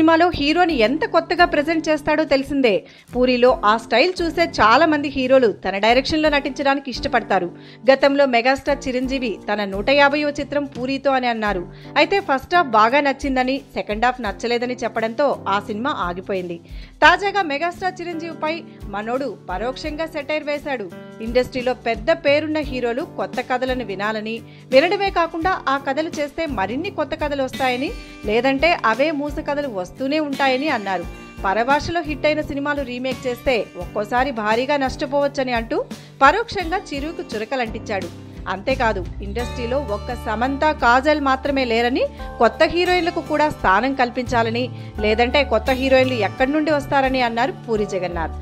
సినిమాలో హీరోని ఎంత కొత్తగా ప్రెజెంట్ చేస్తాడో తెలిసిందే. పూరిలో ఆ స్టైల్ చూసే చాలా మంది హీరోలు తన డైరెక్షన్లో నటించడానికి ఇష్టపడతారు. గతంలో మెగాస్టార్ చిరంజీవి తన 150వ చిత్రం పూరితో అని అన్నారు. అయితే ఫస్ట్ హాఫ్ బాగా నచ్చిందని, సెకండ్ హాఫ్ నచ్చలేదని చెప్పడంతో ఆ సినిమా ఆగిపోయింది. తాజాగా మెగాస్టార్ చిరంజీవిపై మనోడు పరోక్షంగా సెటైర్ వేశాడు. ఇండస్ట్రీలో పెద్ద పేరున్న హీరోలు కొత్త కథలను వినడమే కాకుండా ఆ కథలు చేస్తే మరిన్ని కొత్త కథలు వస్తాయని, లేదంటే అవే మూస కథలు వస్తూనే ఉంటాయని అన్నారు. పరభాషలో హిట్ అయిన సినిమాలు రీమేక్ చేస్తే ఒక్కోసారి భారీగా నష్టపోవచ్చని అంటూ పరోక్షంగా చిరుకు చురకలంటించాడు. అంతేకాదు, ఇండస్ట్రీలో ఒక్క సమంత, కాజల్ మాత్రమే లేరని, కొత్త హీరోయిన్లకు కూడా స్థానం కల్పించాలని, లేదంటే కొత్త హీరోయిన్లు ఎక్కడి నుండి వస్తారని అన్నారు పూరి జగన్నాథ్.